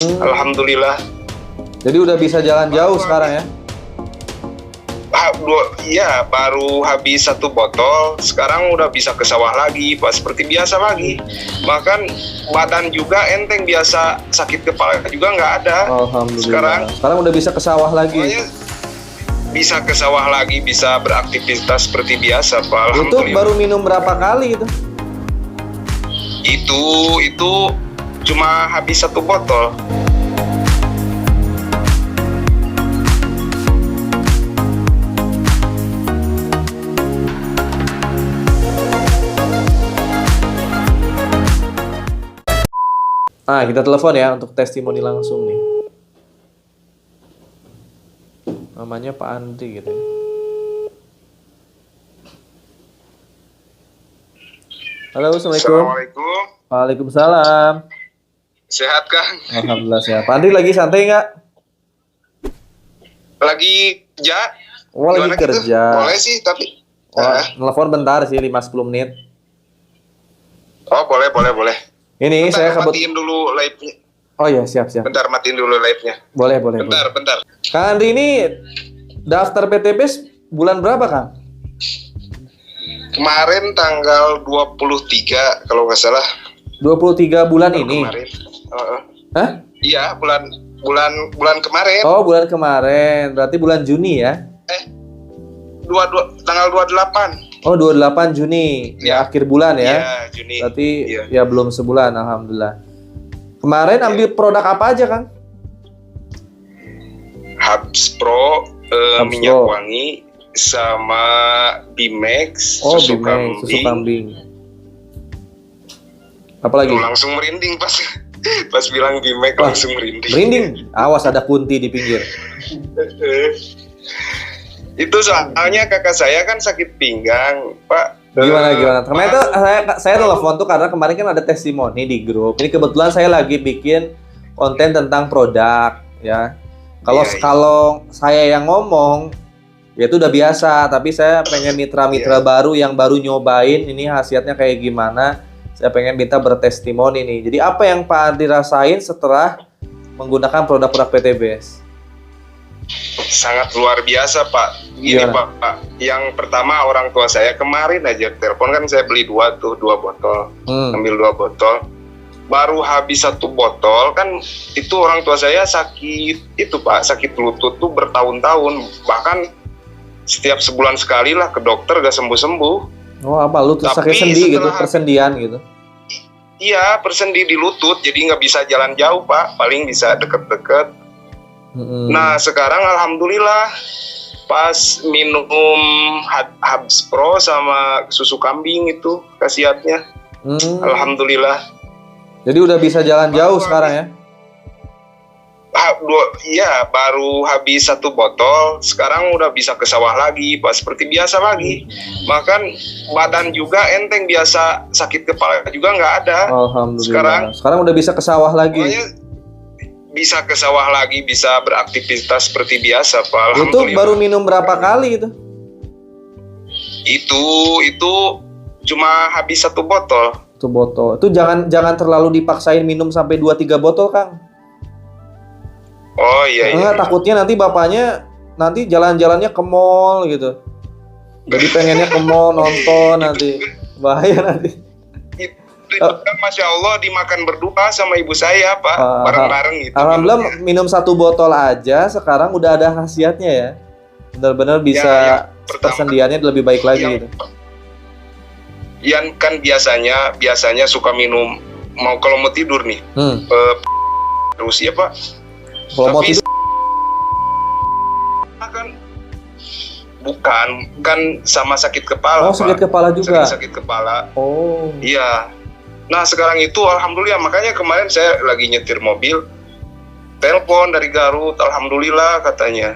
Alhamdulillah. Jadi udah bisa jalan jauh sekarang ya? Iya, baru habis 1 botol, sekarang udah bisa ke sawah lagi, pas seperti biasa lagi. Bahkan badan juga enteng, biasa sakit kepala juga nggak ada. Alhamdulillah. Sekarang udah bisa ke sawah lagi. Pokoknya bisa ke sawah lagi, bisa beraktivitas seperti biasa, Pak. Itu baru minum berapa kali itu? Itu cuma habis 1 botol. Nah, kita telepon ya untuk testimoni langsung nih. Namanya Pak Andri gitu ya. Halo, Assalamualaikum. Assalamualaikum. Waalaikumsalam. Sehat, Kang? Alhamdulillah sehat. Pak Andri lagi santai nggak? Lagi kerja? Oh, lagi Gimana kerja. Gitu? Boleh sih, tapi Telepon bentar sih, 5-10 menit. Oh, boleh. Ini Bentar, saya matiin dulu live-nya. Oh iya, siap. Bentar, matiin dulu live-nya. Boleh. Bentar. Kang Andri ini daftar PTBS bulan berapa, Kang? Kemarin tanggal 23 kalau nggak salah. 23 bulan ini. Kemarin. Hah? Iya, bulan kemarin. Oh, bulan kemarin. Berarti bulan Juni ya? Tanggal 28. Oh, 28 Juni. Ya, akhir bulan ya. Iya, Juni. Berarti ya belum sebulan, alhamdulillah. Kemarin ambil produk apa aja, Kang? Hubs Pro, Hubs minyak Pro. wangi, sama Bimex, Oh, susu Bimex, susu kambing. kambing. Apalagi? Tuh, langsung merinding pas bilang Bimex. Wah, langsung merinding. Merinding. Awas ada kunti di pinggir. Itu soalnya kakak saya kan sakit pinggang, Pak. Gimana? Kemarin tuh saya telepon tuh karena kemarin kan ada testimoni di grup. Ini kebetulan saya lagi bikin konten tentang produk ya. Kalau saya yang ngomong ya itu udah biasa, tapi saya pengen mitra-mitra baru yang baru nyobain ini hasilnya kayak gimana. Saya pengen minta bertestimoni nih. Jadi apa yang Pak Andri rasain setelah menggunakan produk-produk PTBS? Sangat luar biasa, Pak. Gini, Pak. Yang pertama, orang tua saya kemarin aja telepon, kan saya beli 2 botol. Ambil 2 botol. Baru habis 1 botol, kan itu orang tua saya sakit itu, Pak. Sakit lutut tuh bertahun-tahun. Bahkan setiap sebulan sekali lah ke dokter, gak sembuh-sembuh. Oh, apa? Lutut sakit sendi gitu, persendian gitu? Iya, persendi di lutut. Jadi nggak bisa jalan jauh, Pak. Paling bisa deket-deket. Nah, sekarang alhamdulillah pas minum Hubs Pro sama susu kambing itu khasiatnya. Alhamdulillah. Jadi udah bisa jalan jauh sekarang ya? Iya, baru habis 1 botol, sekarang udah bisa ke sawah lagi, pas seperti biasa lagi. Bahkan badan juga enteng, biasa sakit kepala juga nggak ada. Alhamdulillah. Sekarang udah bisa ke sawah lagi. Pokoknya bisa ke sawah lagi, bisa beraktivitas seperti biasa, Pak. Itu baru minum berapa kali itu? Itu cuma habis 1 botol. 1 botol. Itu jangan terlalu dipaksain minum sampai 2-3 botol, Kang. Oh iya. Takutnya nanti bapaknya nanti jalan-jalannya ke mall gitu. Jadi pengennya ke mall nonton nanti. Bahaya nanti. Itu kan Masya Allah dimakan berdua sama ibu saya, Pak. Bareng-bareng gitu. Alhamdulillah minum 1 botol aja sekarang udah ada khasiatnya ya. Benar-benar bisa persendiannya lebih baik lagi gitu. Yang kan biasanya suka minum kalau mau tidur nih. Terus ya, Pak. Kalau mau tidur kan sama sakit kepala. Oh, sakit kepala juga. Sakit kepala. Oh. Iya. Nah, sekarang itu alhamdulillah, makanya kemarin saya lagi nyetir mobil, telepon dari Garut, alhamdulillah katanya.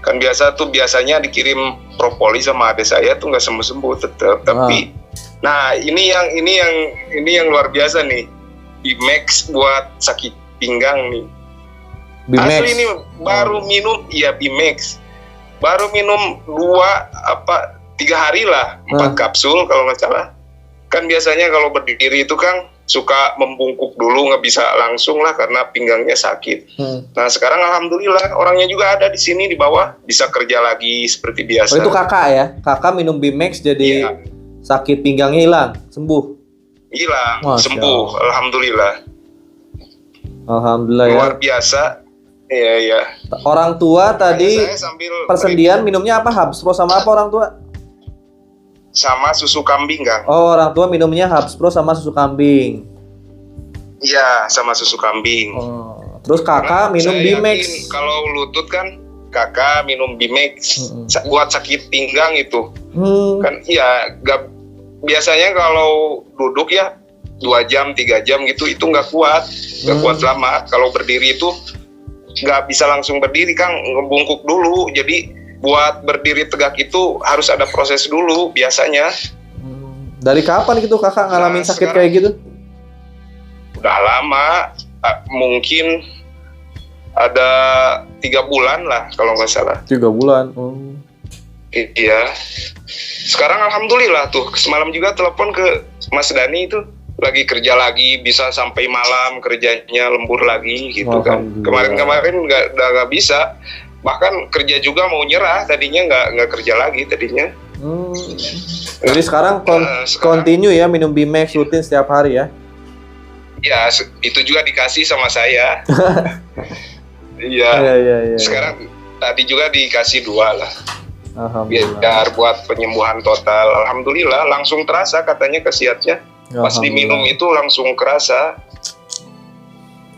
Kan biasanya dikirim propolis sama adik saya tuh nggak sembuh-sembuh tetap. Tapi nah, ini yang luar biasa nih. Bimex buat sakit pinggang nih. Bimex. Asli ini baru minum, ya Bimex. Baru minum 3 hari lah, 4 kapsul kalau nggak salah. Kan biasanya kalau berdiri itu kan suka membungkuk dulu, nggak bisa langsung lah karena pinggangnya sakit. Nah sekarang alhamdulillah orangnya juga ada di sini di bawah, bisa kerja lagi seperti biasa. Oh, itu kakak ya? Kakak minum Bimex jadi sakit pinggangnya hilang, sembuh? Hilang, sembuh, alhamdulillah. Alhamdulillah luar biasa. Iya. Orang tua tadi persendian minumnya apa? Habspro sama apa orang tua? Sama susu kambing, Kang. Oh, orang tua minumnya Habspro sama susu kambing. Iya, sama susu kambing. Oh, terus kakak minum Bimex. Kalau lutut kan kakak minum Bimex buat sakit pinggang itu. Kan iya, biasanya kalau duduk ya 2 jam, 3 jam gitu itu nggak kuat lama. Kalau berdiri itu nggak bisa langsung berdiri, Kang, ngebungkuk dulu. Jadi buat berdiri tegak itu harus ada proses dulu biasanya. Dari kapan gitu kakak ngalamin sakit kayak gitu? Udah lama, mungkin ada 3 bulan lah kalau nggak salah. 3 bulan. Iya. Sekarang alhamdulillah tuh, semalam juga telepon ke Mas Dani itu, lagi kerja lagi, bisa sampai malam kerjanya, lembur lagi gitu kan. Kemarin nggak bisa. Bahkan kerja juga mau nyerah, tadinya nggak kerja lagi tadinya. Jadi sekarang continue ya minum Bimex rutin setiap hari ya? Ya itu juga dikasih sama saya. Iya. Sekarang tadi juga dikasih 2 lah. Biar buat penyembuhan total. Alhamdulillah langsung terasa katanya khasiatnya. Pas diminum itu langsung kerasa.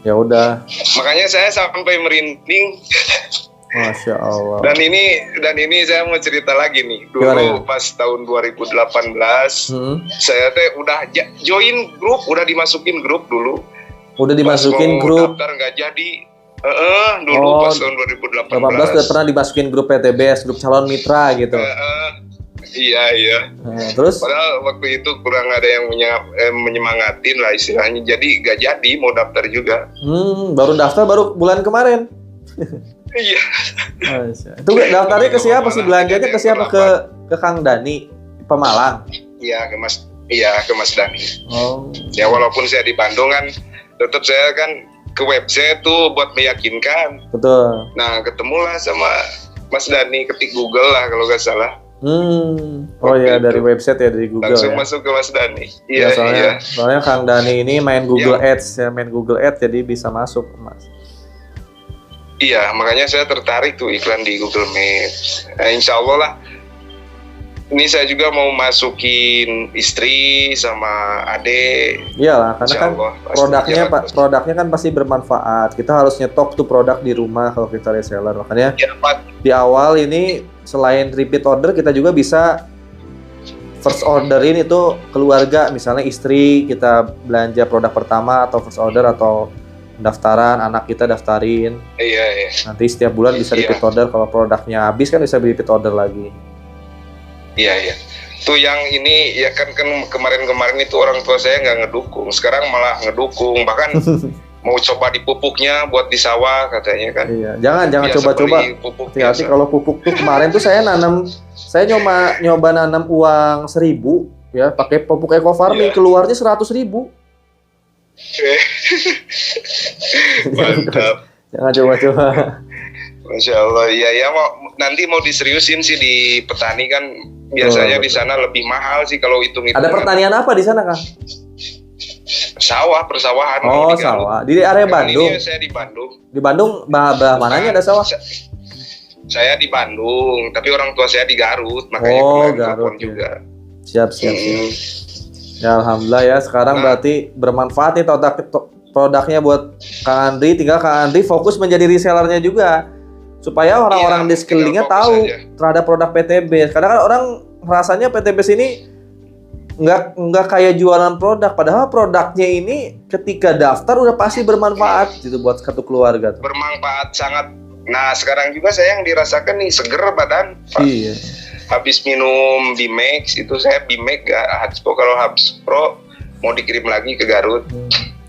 Ya udah. Makanya saya sampai merinding. Masya Allah. Dan ini saya mau cerita lagi nih. Dulu pas tahun 2018, saya udah join grup, udah dimasukin grup dulu. Udah dimasukin grup. Daftar nggak jadi. Dulu pas tahun 2018. 2018 udah pernah dimasukin grup PTBS, grup calon mitra gitu. Iya. Terus? Padahal waktu itu kurang ada yang menyemangatin lah istilahnya. Jadi nggak jadi mau daftar juga. Baru daftar baru bulan kemarin. Iya. Itu daftarnya ke siapa sih, belanjanya ke siapa? Ke Kang Dani Pemalang. Iya, ke Mas Dani. Ya walaupun saya di Bandung kan, tetap saya kan ke website tuh buat meyakinkan. Betul. Nah, ketemulah sama Mas Dani, ketik Google lah kalau nggak salah. Oh iya, dari website ya, dari Google. Langsung ya? Masuk ke Mas Dani. Iya, soalnya Kang Dani ini main Google Ads ya, main Google Ads jadi bisa masuk, Mas. Iya, makanya saya tertarik tuh iklan di Google Maps. Nah, insya Allah lah. Ini saya juga mau masukin istri sama adik. Iyalah, karena kan produknya kan pasti bermanfaat. Kita harus nyetok tuh produk di rumah kalau kita reseller. Makanya di awal ini selain repeat order, kita juga bisa first orderin itu keluarga. Misalnya istri kita belanja produk pertama atau first order atau daftaran, anak kita daftarin. Iya. Nanti setiap bulan bisa repeat order. Kalau produknya habis kan bisa repeat order lagi. Iya. Tuh yang ini ya kan kemarin itu orang tua saya nggak ngedukung. Sekarang malah ngedukung. Bahkan mau coba dipupuknya buat di sawah katanya kan. Iya. Jangan coba-coba. Hati-hati kalau pupuk tuh kemarin tuh saya nyoba nanam uang 1.000 ya pakai pupuk eco farming, keluarnya 100.000. Mantap. Jangan coba-coba. Masya Allah. Ya nanti mau diseriusin sih di petani kan biasanya di sana lebih mahal sih kalau hitung-hitung. Ada pertanian apa di sana, Kang? Persawahan. Oh, sawah. Di area Bandung. Ini saya di Bandung. Di Bandung belah mananya ada sawah? Saya di Bandung, tapi orang tua saya di Garut, makanya Garut juga. Siap. Ya alhamdulillah ya, sekarang berarti bermanfaat nih produknya buat Kang Andri. Tinggal Kang Andri fokus menjadi resellernya juga, supaya orang-orang di sekelilingnya tahu terhadap produk PTB. Kadang kan orang rasanya PTB sini nggak kayak jualan produk, padahal produknya ini ketika daftar udah pasti bermanfaat gitu buat satu keluarga. Bermanfaat sangat. Nah sekarang juga saya yang dirasakan nih seger badan, Pak. Iya. Habis minum Bimex itu saya Bimex gak Habspro. Kalau Habspro mau dikirim lagi ke Garut.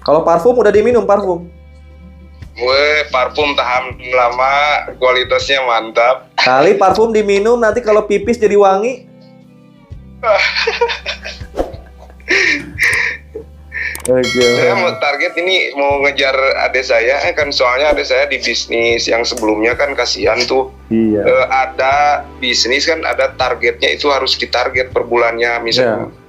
Kalau parfum udah diminum parfum? Parfum tahan lama, kualitasnya mantap. Kali parfum diminum nanti kalau pipis jadi wangi. Saya mau target ini mau ngejar adik saya, kan soalnya adik saya di bisnis yang sebelumnya kan kasihan tuh. Iya. Ada bisnis kan ada targetnya itu harus ditarget per bulannya.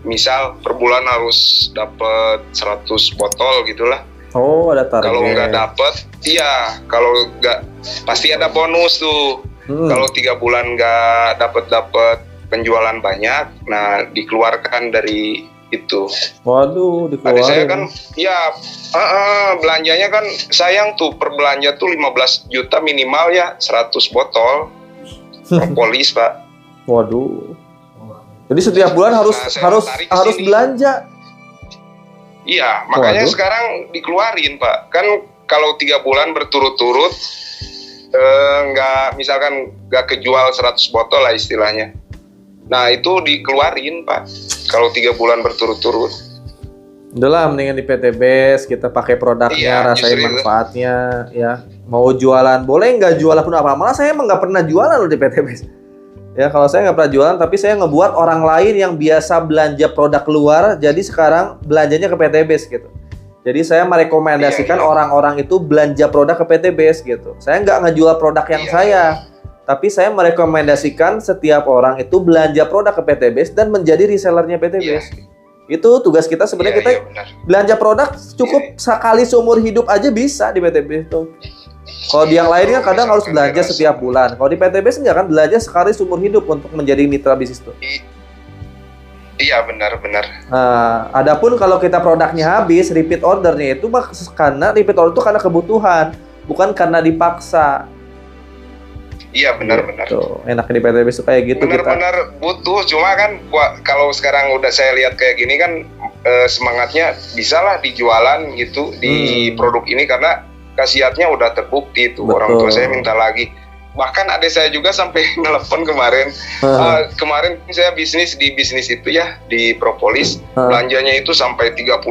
Misal per bulan harus dapat 100 botol gitulah. Oh, ada target. Kalau nggak dapat, iya. Kalau nggak pasti ada bonus tuh. Kalau 3 bulan nggak dapat penjualan banyak, nah dikeluarkan dari itu. Waduh, dikeluarin. Adik saya kan, ya belanjanya kan sayang tuh, per belanja tuh 15 juta minimal ya, 100 botol propolis Pak. Waduh. Jadi setiap bulan harus belanja. Iya, makanya sekarang dikeluarin Pak. Kan kalau 3 bulan berturut-turut misalkan nggak kejual 100 botol lah istilahnya. Nah itu dikeluarin Pak. Kalau 3 bulan berturut-turut. Udah lah, mendingan di PTBS kita pakai produknya, rasain manfaatnya, ya. Mau jualan boleh, nggak jualan pun apa. Malah saya emang nggak pernah jualan loh di PTBS. Ya kalau saya nggak pernah jualan, tapi saya ngebuat orang lain yang biasa belanja produk luar, jadi sekarang belanjanya ke PTBS gitu. Jadi saya merekomendasikan orang-orang itu belanja produk ke PTBS gitu. Saya nggak ngejual produk yang saya, tapi saya merekomendasikan setiap orang itu belanja produk ke PTBS dan menjadi resellernya PTBS. Itu tugas kita sebenarnya, kita belanja produk cukup sekali seumur hidup aja bisa di PTBS itu. Kalau di yang lainnya kadang harus belanja setiap bulan. Kalau di PTBS enggak kan, belanja sekali seumur hidup untuk menjadi mitra bisnis itu. Iya benar. Nah, adapun kalau kita produknya habis, repeat ordernya itu karena repeat order itu karena kebutuhan, bukan karena dipaksa. Iya benar. Tuh, enaknya di PTBS itu kayak gitu. Benar butuh, cuma kan kalau sekarang udah saya lihat kayak gini kan semangatnya bisalah dijualan gitu di produk ini karena khasiatnya udah terbukti tuh. Orang tua saya minta lagi. Bahkan adik saya juga sampai nelpon kemarin. Kemarin saya bisnis di bisnis itu ya, di propolis. Belanjanya itu sampai 31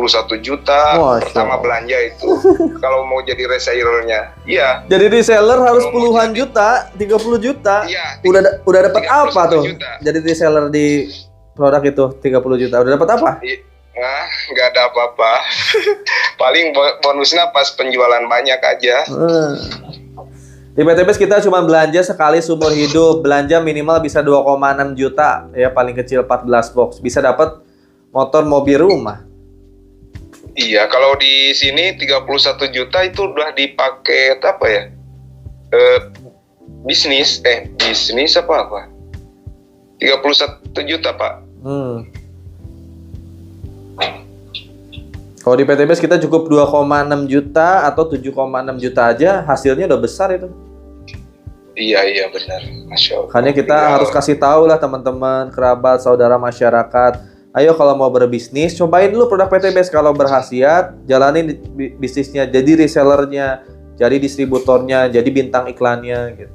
juta. Pertama belanja itu. Kalau mau jadi resellernya. Iya. Jadi reseller harus puluhan juta, 30 juta. Iya. Udah dapat apa tuh? Juta. Jadi reseller di produk itu 30 juta. Udah dapat apa? Nah, nggak ada apa-apa. Paling bonusnya pas penjualan banyak aja. Di PTBS kita cuma belanja sekali seumur hidup. Belanja minimal bisa 2,6 juta. Ya paling kecil 14 box. Bisa dapat motor, mobil, rumah. Iya, kalau di sini 31 juta itu udah dipakai apa ya? Bisnis apa? 31 juta, Pak. Kalau di PTBS kita cukup 2,6 juta atau 7,6 juta aja, hasilnya udah besar itu. Iya benar, Masya Allah. Makanya kita harus kasih tahu lah teman-teman, kerabat, saudara, masyarakat. Ayo kalau mau berbisnis, cobain dulu produk PTBS. Kalau berkhasiat, jalanin bisnisnya, jadi resellernya, jadi distributornya, jadi bintang iklannya gitu.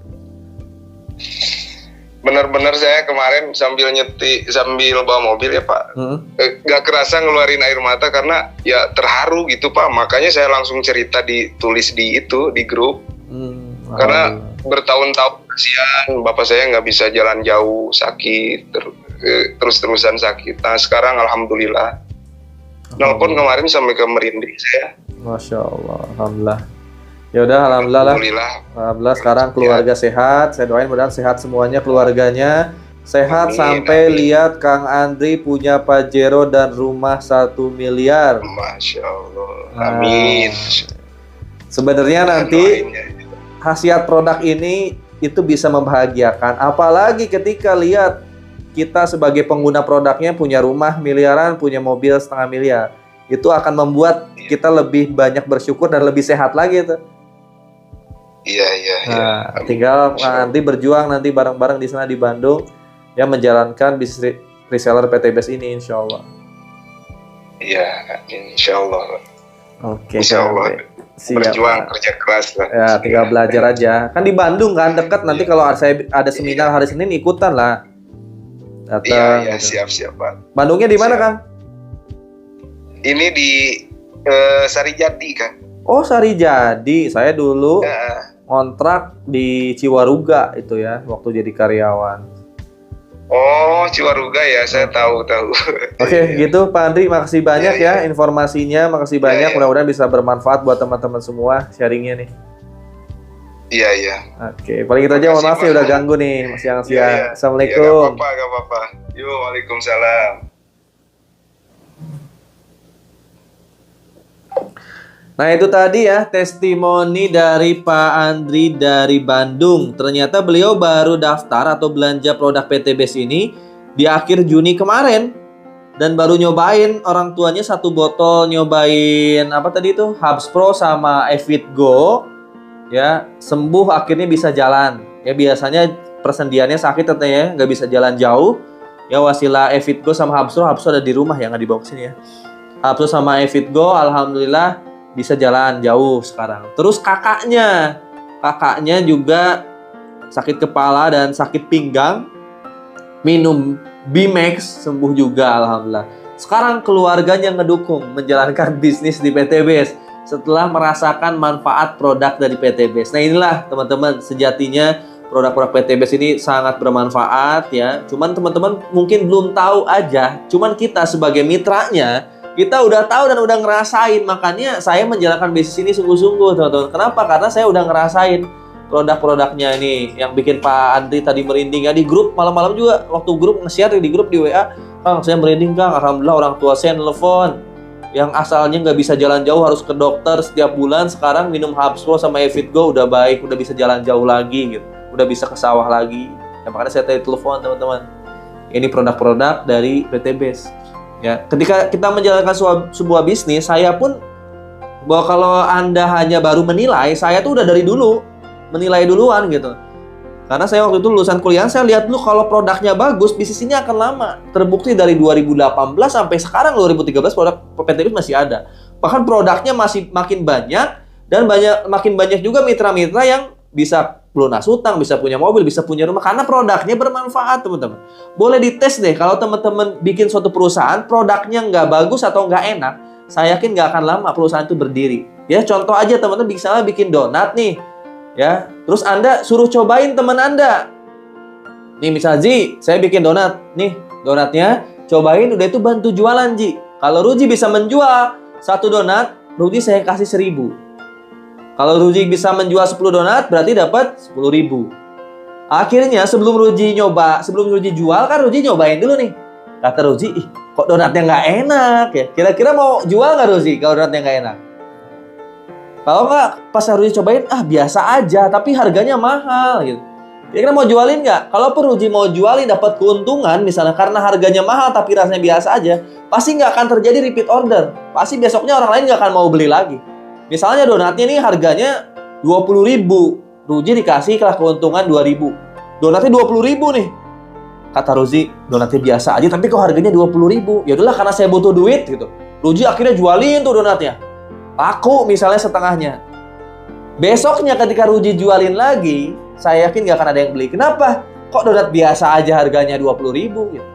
Benar-benar saya kemarin sambil bawa mobil ya Pak, gak kerasa ngeluarin air mata karena ya terharu gitu Pak. Makanya saya langsung cerita ditulis di grup. Karena bertahun-tahun kasihan bapak saya nggak bisa jalan jauh, sakit terus-terusan sakit. Nah sekarang alhamdulillah. Nelpon kemarin sampai ke merinding saya. Masya Allah, alhamdulillah. Ya udah, alhamdulillah sekarang keluarga sehat. Saya doain mudah-mudahan sehat semuanya, keluarganya sehat. Sampai lihat Kang Andri punya Pajero dan rumah 1 miliar. Masya Allah. Amin. Sebenarnya nanti khasiat produk ini itu bisa membahagiakan, apalagi ketika lihat kita sebagai pengguna produknya punya rumah miliaran, punya mobil 1,5 miliar. Itu akan membuat kita lebih banyak bersyukur dan lebih sehat lagi itu. Iya. Nah, tinggal nanti berjuang nanti bareng-bareng di sana di Bandung ya, menjalankan bisnis reseller PTBS ini insya Allah. Iya, insya Allah. Oke. Insya Allah. Siap, berjuang, kerja keras lah. Ya, tinggal belajar aja. Kan di Bandung kan dekat. Nanti kalau saya ada seminar hari Senin ikutan lah. Datang. Iya, siap Pak. Bandungnya di mana Kang? Ini di Sarijadi kan. Oh Sarijadi. Saya dulu kontrak di Ciwaruga itu ya, waktu jadi karyawan. Oh, Ciwaruga ya, saya tahu. Oke, gitu Pak Andri, makasih banyak ya informasinya, makasih banyak. Mudah-mudahan bisa bermanfaat buat teman-teman semua sharingnya nih. Iya. Oke, paling gitu aja. Mohon maaf ya udah ganggu nih siang-siang. Assalamualaikum. Gak apa-apa. Yo, waalaikumsalam. Nah itu tadi ya testimoni dari Pak Andri dari Bandung. Ternyata beliau baru daftar atau belanja produk PTBS ini di akhir Juni kemarin. Dan baru nyobain, orang tuanya 1 botol nyobain apa tadi itu, Hubs Pro sama Evit Go. Ya, sembuh akhirnya bisa jalan. Ya biasanya persendiannya sakit katanya, nggak bisa jalan jauh. Ya wasilah Evit Go sama Hubs Pro ada di rumah ya, nggak dibawa ke sini ya. Hubs Pro sama Evit Go alhamdulillah bisa jalan jauh sekarang. Terus kakaknya juga sakit kepala dan sakit pinggang, minum Bimax sembuh juga alhamdulillah. Sekarang keluarganya ngedukung menjalankan bisnis di PTBS setelah merasakan manfaat produk dari PTBS. Nah inilah teman-teman, sejatinya produk-produk PTBS ini sangat bermanfaat ya. Cuman teman-teman mungkin belum tahu aja. Cuman kita sebagai mitranya, kita udah tahu dan udah ngerasain. Makanya saya menjalankan bisnis ini sungguh-sungguh teman-teman. Kenapa? Karena saya udah ngerasain produk-produknya ini. Yang bikin Pak Andri tadi merinding ya di grup. Malam-malam juga waktu grup nge-share di grup di WA, Kang saya merinding Kang, alhamdulillah orang tua saya nelfon. Yang asalnya nggak bisa jalan jauh harus ke dokter setiap bulan, sekarang minum Hubs Pro sama Evit Go udah baik, udah bisa jalan jauh lagi gitu. Udah bisa ke sawah lagi. Ya, makanya saya tadi telepon teman-teman. Ini produk-produk dari PTBS. Ya, ketika kita menjalankan sebuah bisnis, saya pun bahwa kalau Anda hanya baru menilai, saya tuh udah dari dulu menilai duluan gitu. Karena saya waktu itu lulusan kuliah, saya lihat dulu kalau produknya bagus, bisnis ini akan lama. Terbukti dari 2018 sampai sekarang 2013 produk PTBS masih ada. Bahkan produknya masih makin banyak dan makin banyak juga mitra-mitra yang bisa lunas hutang, bisa punya mobil, bisa punya rumah karena produknya bermanfaat, teman-teman. Boleh dites deh kalau teman-teman bikin suatu perusahaan, produknya nggak bagus atau nggak enak, saya yakin nggak akan lama perusahaan itu berdiri. Ya contoh aja teman-teman, misalnya bikin donat nih, ya, terus Anda suruh cobain teman Anda. Nih misalnya Ji, saya bikin donat, nih donatnya, cobain udah itu bantu jualan Ji. Kalau Ruji bisa menjual 1 donat, Ruji saya kasih 1.000. Kalau Ruji bisa menjual 10 donat, berarti dapat 10.000. Akhirnya sebelum Ruji jual kan Ruji nyobain dulu nih. Kata Ruji, ih kok donatnya nggak enak ya? Kira-kira mau jual nggak Ruji kalau donatnya nggak enak? Kalau nggak, pas Ruji cobain, biasa aja, tapi harganya mahal gitu. Kira-kira mau jualin nggak? Kalau Ruji mau jualin dapat keuntungan, misalnya karena harganya mahal tapi rasanya biasa aja, pasti nggak akan terjadi repeat order. Pasti besoknya orang lain nggak akan mau beli lagi. Misalnya donatnya nih harganya 20.000, Ruji dikasih keuntungan 2.000. Donatnya 20.000 nih. Kata Ruji, donatnya biasa aja tapi kok harganya 20.000. Ya udahlah karena saya butuh duit gitu. Ruji akhirnya jualin tuh donatnya. Laku misalnya setengahnya. Besoknya ketika Ruji jualin lagi, saya yakin gak akan ada yang beli. Kenapa? Kok donat biasa aja harganya 20.000 gitu.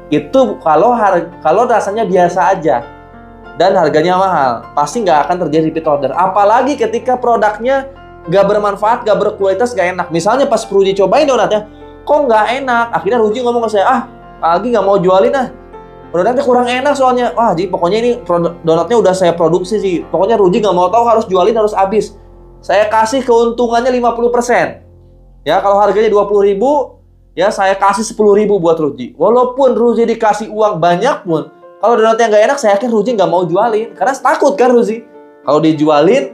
Itu kalau rasanya biasa aja dan harganya mahal, pasti nggak akan terjadi repeat order. Apalagi ketika produknya nggak bermanfaat, nggak berkualitas, nggak enak. Misalnya pas Ruji cobain donatnya, kok nggak enak? Akhirnya Ruji ngomong ke saya, lagi nggak mau jualin donatnya kurang enak soalnya. Ji pokoknya ini donatnya udah saya produksi sih. Pokoknya Ruji nggak mau tahu, harus jualin, harus habis. Saya kasih keuntungannya 50%. Ya kalau harganya 20.000, ya saya kasih 10.000 buat Ruji. Walaupun Ruji dikasih uang banyak pun, kalau donatnya nggak enak, saya yakin Ruji nggak mau jualin. Karena takut kan Ruji. Kalau dijualin,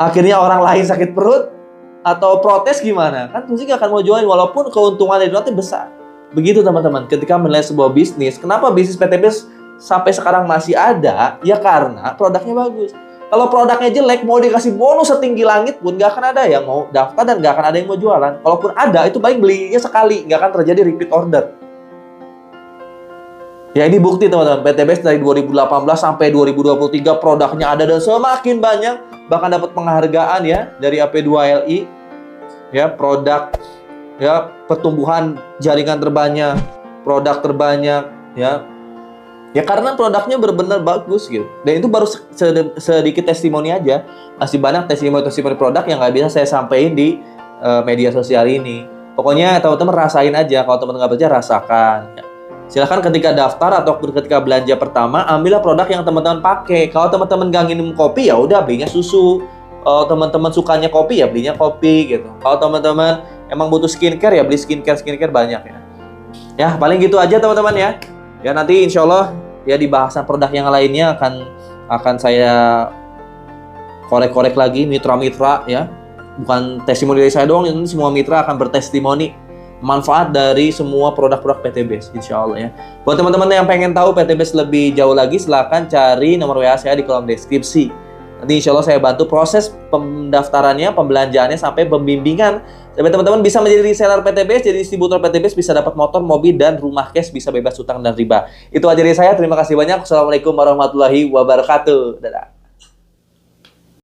akhirnya orang lain sakit perut atau protes gimana? Kan Ruji nggak akan mau jualin walaupun keuntungan dari donatnya besar. Begitu teman-teman, ketika menilai sebuah bisnis, kenapa bisnis PTBS sampai sekarang masih ada? Ya karena produknya bagus. Kalau produknya jelek, mau dikasih bonus setinggi langit pun nggak akan ada yang mau daftar dan nggak akan ada yang mau jualan. Kalaupun ada, itu paling belinya sekali, nggak akan terjadi repeat order. Ya ini bukti teman-teman, PTBS dari 2018 sampai 2023 produknya ada dan semakin banyak, bahkan dapat penghargaan ya dari AP2LI. Ya, produk ya pertumbuhan jaringan terbanyak, produk terbanyak ya. Ya karena produknya benar-benar bagus gitu. Dan itu baru sedikit testimoni aja. Masih banyak testimoni produk yang nggak bisa saya sampaikan di media sosial ini. Pokoknya teman-teman rasain aja, kalau teman nggak percaya rasakan. Ya. Silahkan ketika daftar atau ketika belanja pertama, ambillah produk yang teman-teman pakai. Kalau teman-teman nggak minum kopi, ya udah belinya susu. Kalau teman-teman sukanya kopi, ya belinya kopi gitu. Kalau teman-teman emang butuh skincare, ya beli skincare banyak ya. Ya paling gitu aja teman-teman ya. Ya nanti insya Allah ya di bahasan produk yang lainnya akan saya korek-korek lagi mitra-mitra ya. Bukan testimoni dari saya doang, ini semua mitra akan bertestimoni manfaat dari semua produk-produk PTBase, insya Allah ya. Buat teman-teman yang pengen tahu PTBase lebih jauh lagi, silahkan cari nomor WA saya di kolom deskripsi. Nanti insya Allah saya bantu proses pendaftarannya, pembelanjaannya, sampai pembimbingan. Sampai teman-teman bisa menjadi reseller PTBase, jadi distributor PTBase, bisa dapat motor, mobil, dan rumah cash, bisa bebas utang dan riba. Itu aja dari saya, terima kasih banyak. Assalamualaikum warahmatullahi wabarakatuh. Dadah.